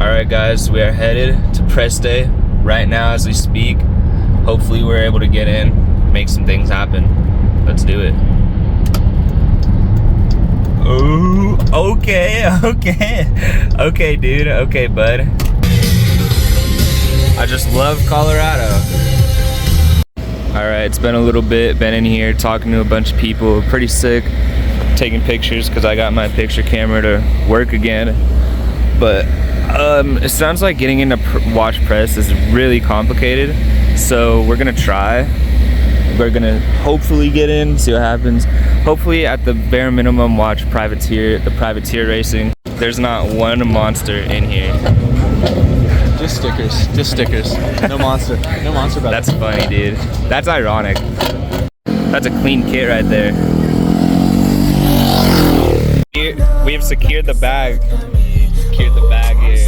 Alright guys, we are headed to press day right now as we speak. Hopefully we're able to get in, make some things happen. Let's do it. Oh, okay, dude, okay, bud. I just love Colorado. Alright, it's been a little bit, been in here talking to a bunch of people, pretty sick, taking pictures because I got my picture camera to work again. But it sounds like getting into watch press is really complicated, so we're gonna try. We're gonna hopefully get in, see what happens. Hopefully at the bare minimum watch the privateer racing. There's not one monster in here. Just stickers. No monster, brother. That's funny, dude. That's ironic. That's a clean kit right there. We have secured the bag. Secured the bag here.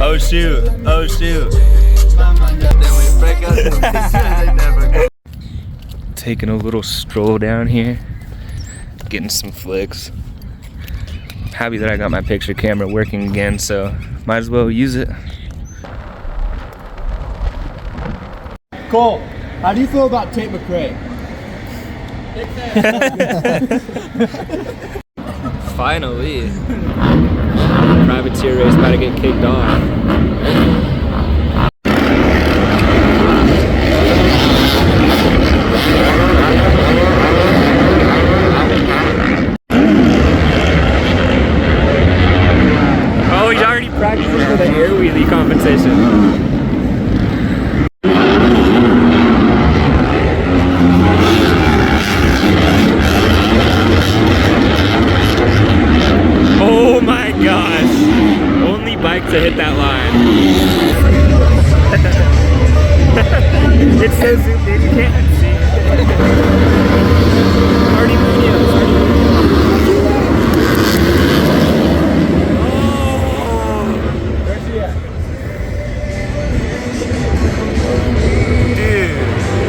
Oh shoot, oh shoot. Taking a little stroll down here, getting some flicks. Happy that I got my picture camera working again, so might as well use it. Cole, how do you feel about Tate McRae? Finally, privateer race about to get kicked off. Oh, he's already practicing for the air wheelie competition. Oh my gosh! Only bike to hit that line. It's so zoomed in, you can't see it. Already videos, Dude.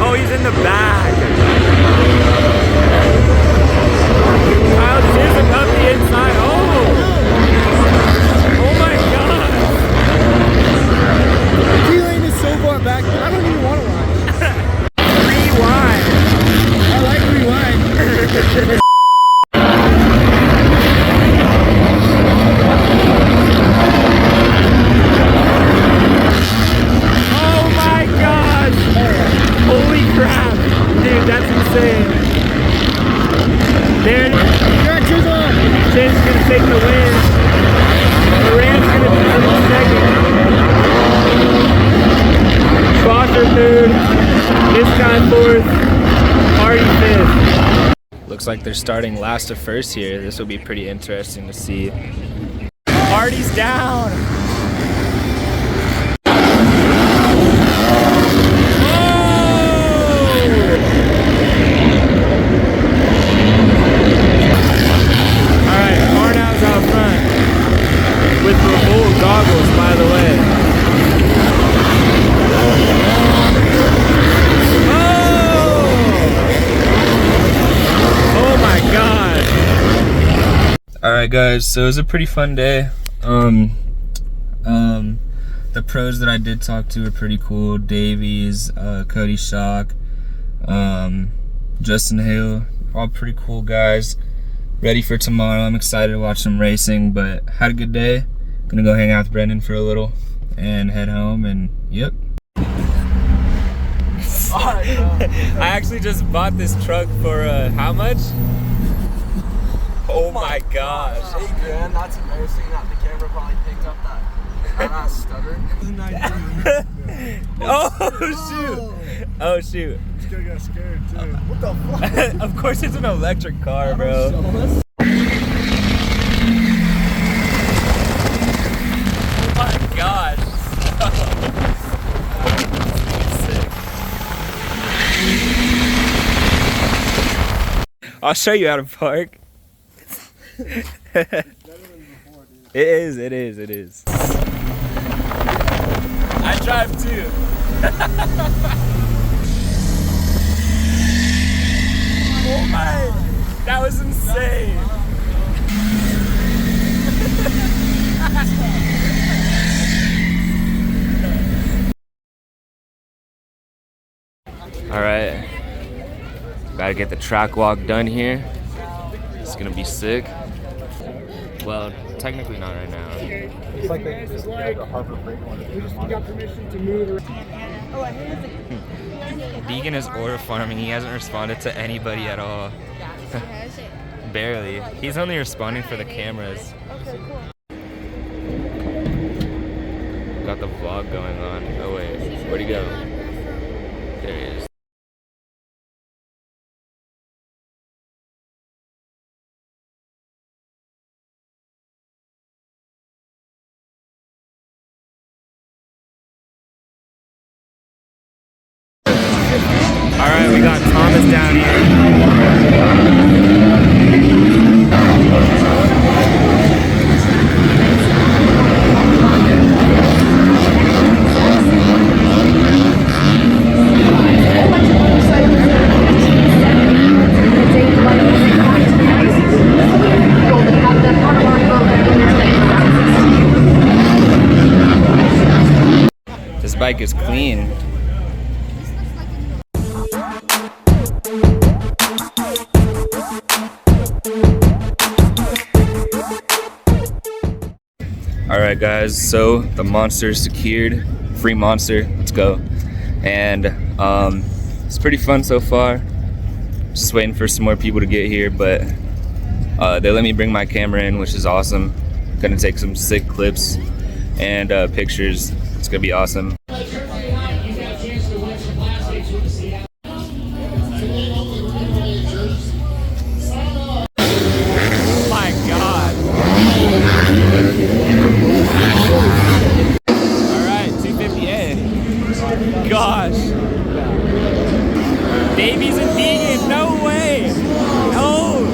Oh, he's in the back. Kyle just hits him up the inside. Oh my god! T-Lane is so far back, I don't even want to watch. Rewind! I like rewind. Oh my gosh! Holy crap! Dude, that's insane. There, Tractor's on. James is gonna take the win. Moran's gonna be in second. Foster third. This guy fourth. Hardy fifth. Looks like they're starting last to first here. This will be pretty interesting to see. Hardy's down. With the full goggles, by the way. Oh my god! Alright guys, so it was a pretty fun day. The pros that I did talk to were pretty cool. Davies, Cody Shock, Justin Hale, all pretty cool guys. Ready for tomorrow. I'm excited to watch some racing, but had a good day. Gonna go hang out with Brendan for a little and head home, and yep. I actually just bought this truck for how much? Oh my gosh. $8 grand, that's embarrassing that the camera probably picked up that stutter. Oh shoot! Oh shoot! This guy got scared too. What the fuck? Of course it's an electric car, bro. Oh my gosh! I'll show you how to park. It is. I drive too. Oh my, that was insane. All right, gotta get the track walk done here. It's gonna be sick. Well, technically not right now. It's like the Harbor Freight one. We got permission to move. Deegan is order farming. He hasn't responded to anybody at all. Barely. He's only responding for the cameras. Okay, cool. Got the vlog going on. Oh wait, where'd he go? There he is. All right, we got Thomas down here. This bike is clean. All right, guys. So the monster is secured. Free monster. Let's go. And it's pretty fun so far. Just waiting for some more people to get here, but they let me bring my camera in, which is awesome. Gonna take some sick clips and pictures. It's gonna be awesome. My God. All right, 258. Gosh. Babies and vegan, no way. Oh.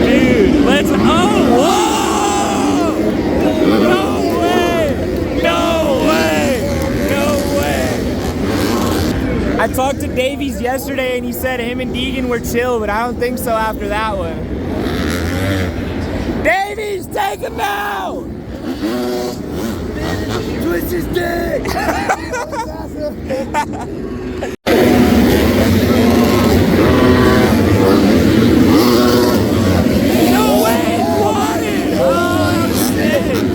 Dude, let's, whoa. No way! I talked to Davies yesterday and he said him and Deegan were chill, but I don't think so after that one. Davies, take him out! Twist his dick! No way! Water! Oh, shit!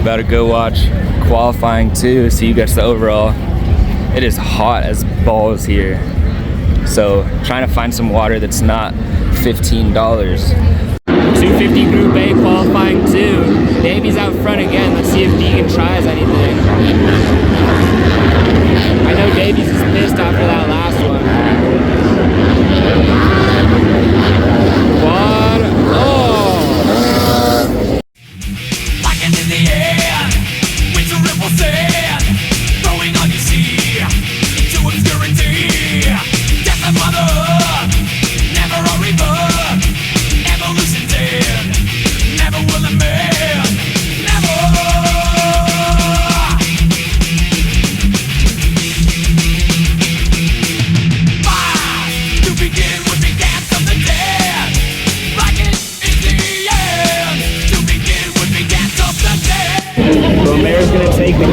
About to go watch qualifying 2, see who gets the overall. It is hot as balls here, so trying to find some water that's not $15. 250 Group A qualifying 2. Davey's out front again. Let's see if Deegan tries anything. I know Davies is pissed after that last one. What? Oh! In the air, winter ripple sand, throwing on your sea into obscurity. Death of mother, never a rebirth. Evolution dead, never will a man, never. make the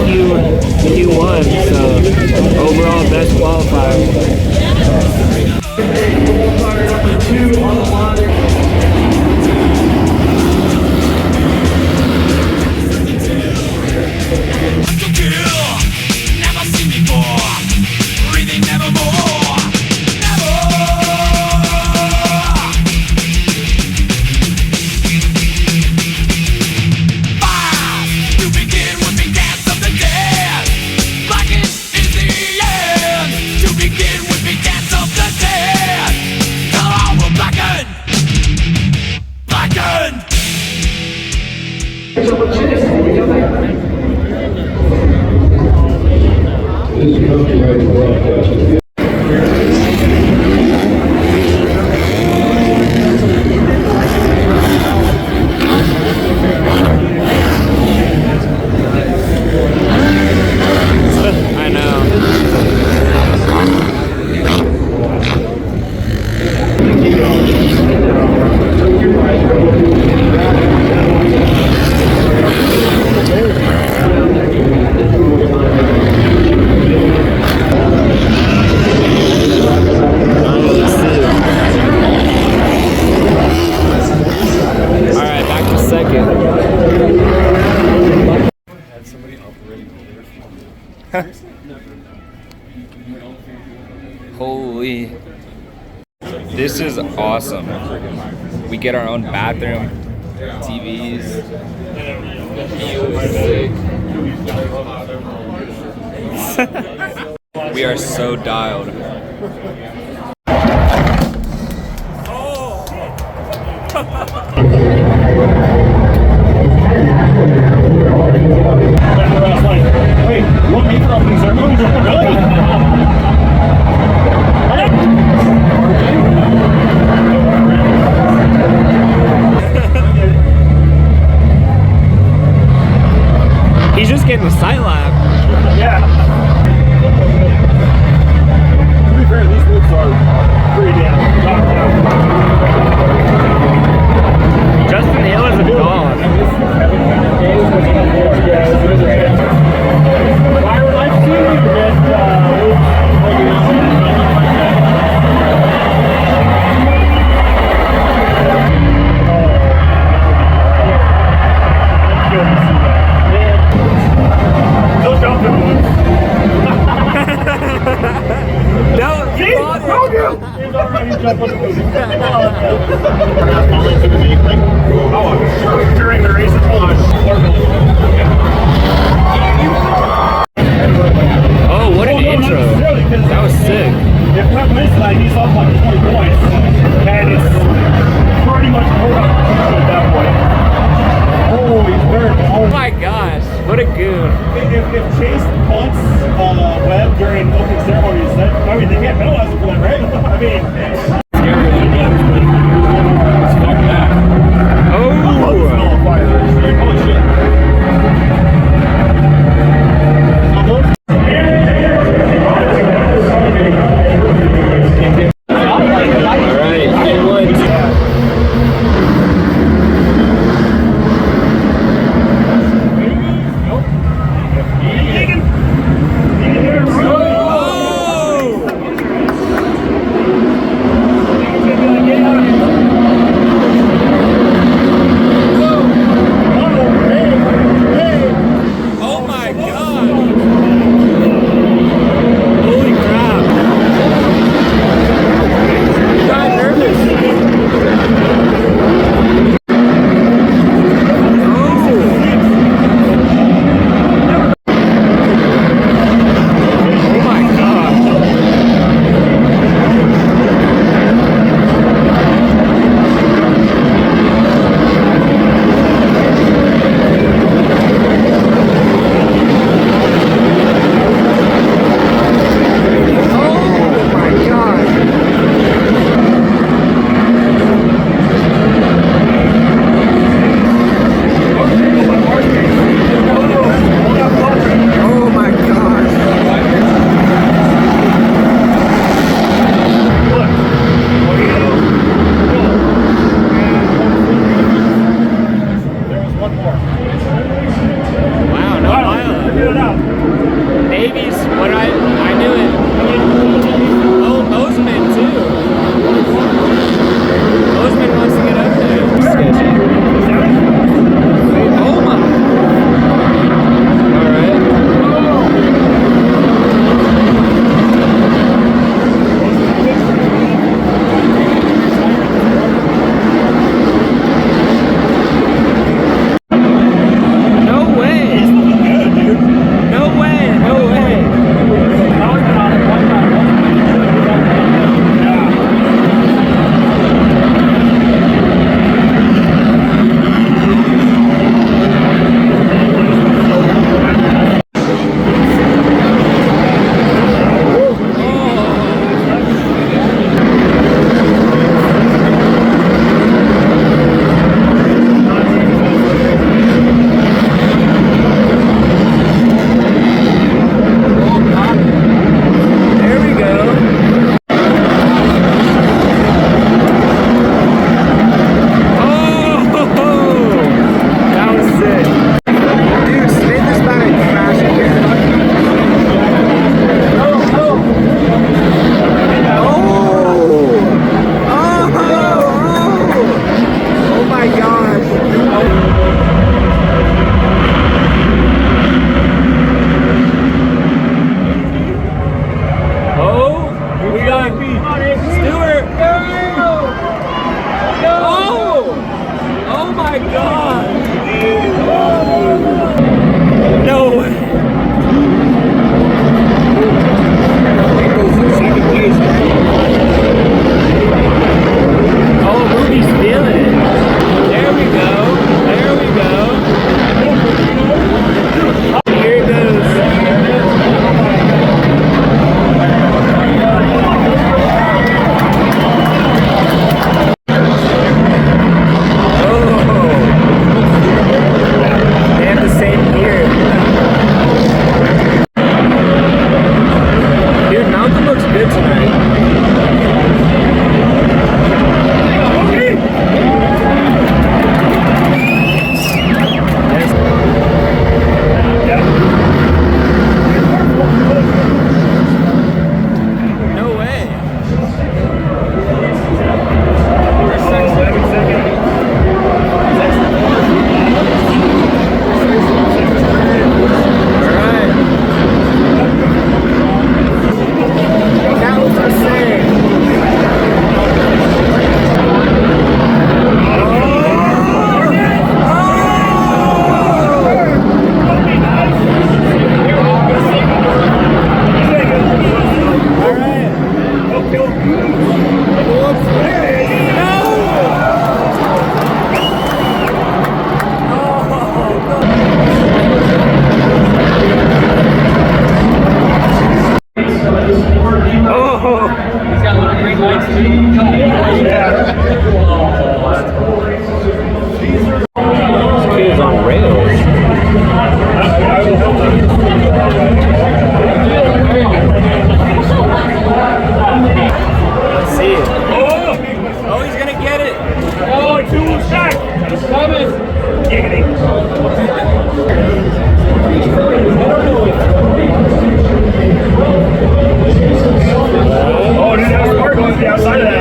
Q1, so overall best qualifier. Never seen before, breathing nevermore, never. Fast to begin would be dance of the dead. Blackened is the end. To begin would be dance of the dead. Color all will blacken, blacken. I know. Alright, back to second. Holy. This is awesome. We get our own bathroom, TVs. We are so dialed. Wait, you want me for opening ceremonies? He's just getting the sight lap. Yeah. To be fair, these looks are pretty damn knocked out. Justin Hill is a dog. Byron, I've seen you get don't jump in the woods. See? Told you! He's already jumping in the woods. Oh, I'm sure. During the race, it's all Oh, what an intro. That was sick. If Webb wins tonight, he's up like 20 points. And it's pretty much pulled up at that point. Oh, he's very Oh my gosh, what a goon. If Chase punts Webb during opening ceremonies, I mean, they can't penalize him for that, right? I mean, Oh! Holy shit. god! No way! Second place. Oh, Ruby's feeling it. There we go. There we go. Here it goes. They have the same gear. Dude, Malcolm looks good tonight. No way. Alright. That was insane. This kid's on rails. Let's see it. Oh, he's gonna get it. Oh, two shot! He's coming! Giggity. Oh, dude, that was smart going to the outside of that.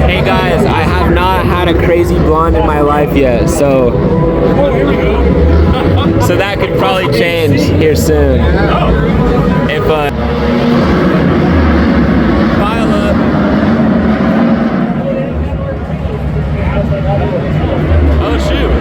Hey guys, I have not had a crazy blonde in my life yet, so that could probably change here soon. If pile up. Oh shoot.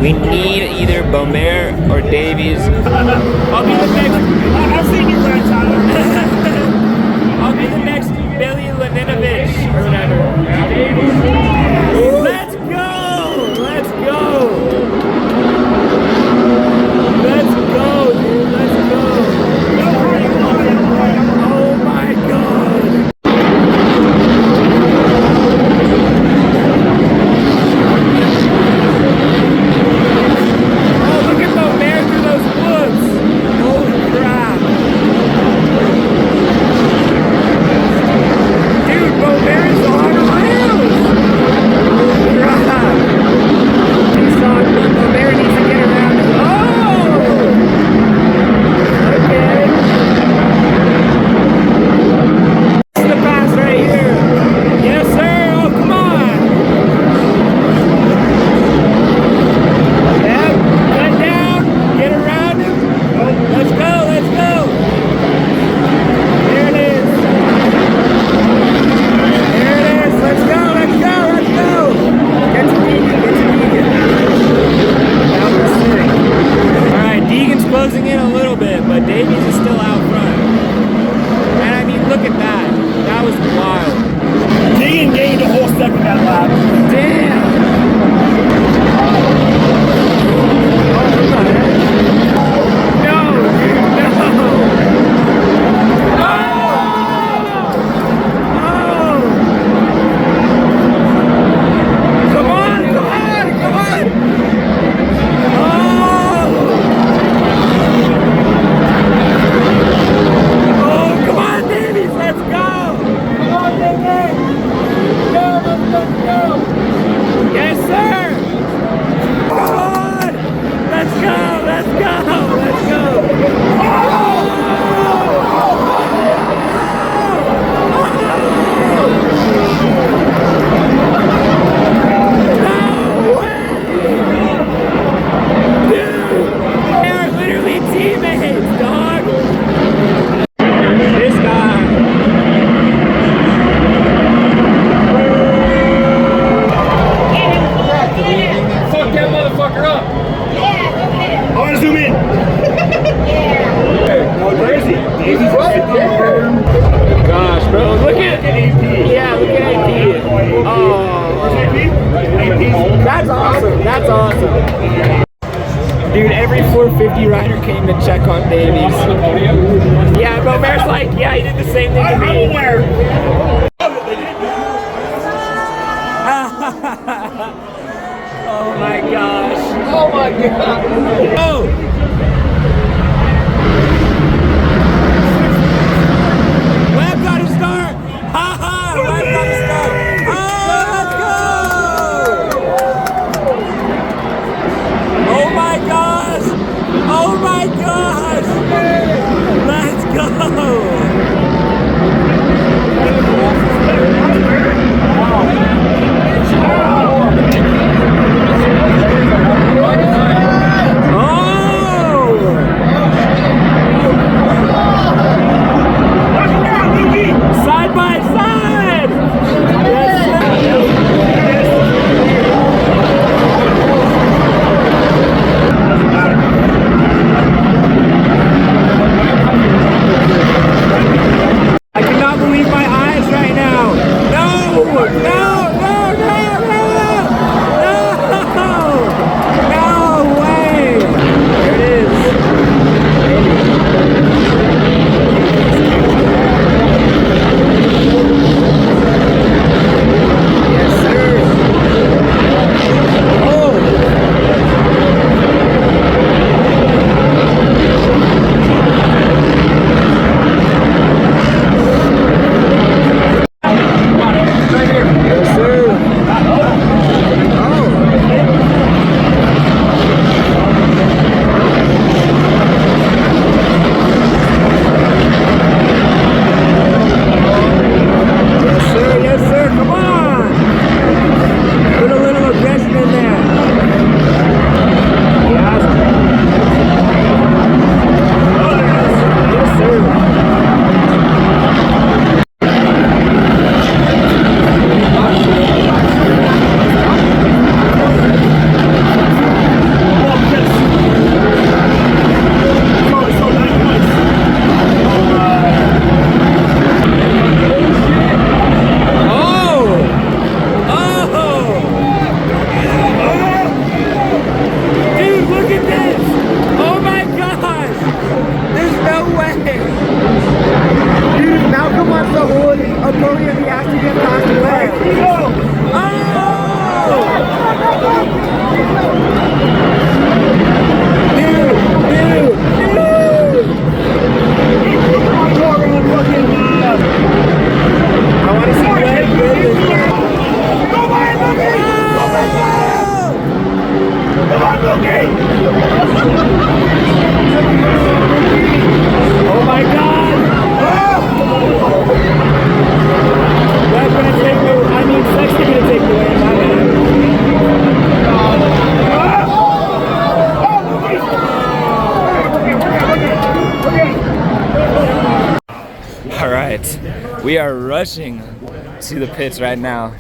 We need either Bomer or Davies. I'll be the next. I've seen you run, Tyler. I'll be the next Billy Laninovich or whatever. Let's go! Let's go! Let's go, dude. Let's go. Oh my God. Oh, look at the man through those woods. closing in a little bit, but Davies is still out front. And I mean, look at that. That was wild. Deegan gained a whole second that lap. Damn. No, dude, no. Oh! Come on, come on, come on! Oh, come on, Davies, let's go! Come on, Davies! Let's go! Yes, sir! Come on! Let's go, let's go, let's go! Teammates, dog. This guy. Fuck that motherfucker up. I want to zoom in. Where is he? He's right there. Gosh, bro, look at AP. Yeah, look at AP. Oh, that's awesome. That's awesome. Dude, every 450 rider came to check on Davies. Yeah, but Mayor's like, yeah, he did the same thing to me. I'm aware. Oh my gosh. Oh my god. Oh! Web got to start! Ha ha! Web got to start! Oh, let's go! Oh my gosh! Oh my gosh! Let's go! Side by side! Yes, I cannot believe my eyes right now. No! No! No! No! No! No! No way! There it is. Yes, sir. Oh! Yes, sir. Yes, sir. Yes, sir. Come on. Put a little aggression in there. Yes. Yes, sir. Dude, look at this! Oh my gosh! There's no way! Dude, if Malcolm wants to hold a podium, he has to get past the leg. Oh! I want to see leg building. Come on, Lucky! Come on, Lucky! Oh my god! That's gonna take the, I mean, Sexton gonna take the win, my bad. Alright, we are rushing to the pits right now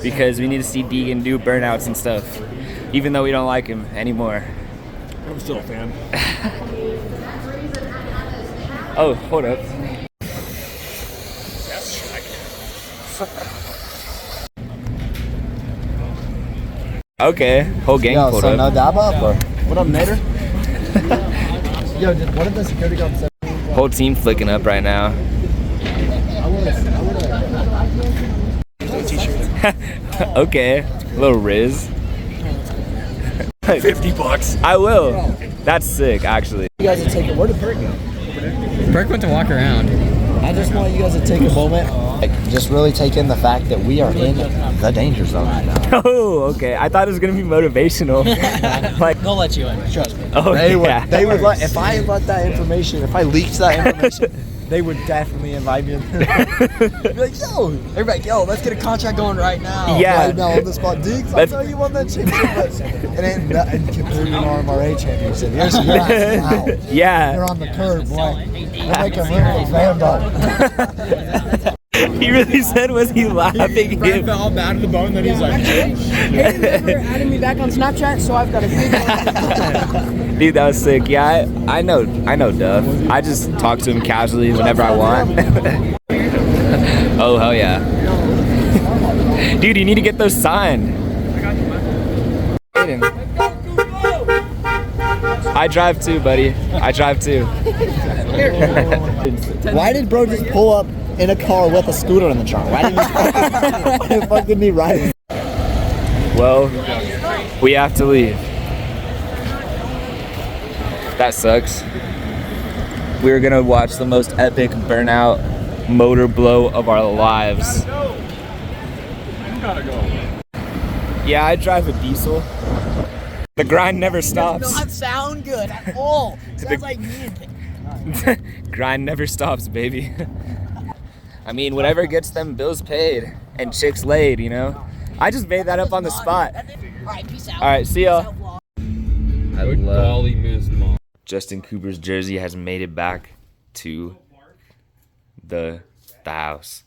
because we need to see Deegan do burnouts and stuff, even though we don't like him anymore. I'm still a fan. Oh, hold up. Okay, whole gang Yo, pulled so no up. dab up or what up, Nader? Yo, what did the security guard say? Whole team flicking up right now. Okay, a little Riz. $50. I will. That's sick, actually. You guys to take it. Where did Perk go? Perk went to walk around. I just want you guys to take a moment, like, just really take in the fact that we are in the danger zone right now. Oh, okay. I thought it was gonna be motivational. Like, They'll let you in, trust me. oh yeah. They would let, if I let that information, if I leaked that information, they would definitely invite me in. Be like, yo, everybody, yo, let's get a contract going right now. Yeah. Right now on the spot. Diggs, I'll tell you won that championship, but it ain't nothing compared to an RMRA championship. You're out. Yeah. You're on the curb, boy. You're making room for Rambo. He really said, was he laughing? Brad felt all bad to the bone that he's like, Hayden never added me back on Snapchat, so I've got a big one. Dude, that was sick. Yeah, I know Duff. I just talk to him casually whenever I want. Oh, hell yeah. Dude, you need to get those signed. I drive too, buddy. I drive too. Why did bro just pull up in a car with a scooter in the trunk? Why didn't he fucking be riding? Well, we have to leave. That sucks. We're gonna watch the most epic burnout motor blow of our lives. Yeah, I drive a diesel. The grind never stops. Does not sound good at all. Sounds like me. Grind never stops, baby. I mean, whatever gets them bills paid and chicks laid, you know? I just made that up on the spot. Alright, peace out. Alright, see y'all. I love Miss Mom. Justin Cooper's jersey has made it back to the house.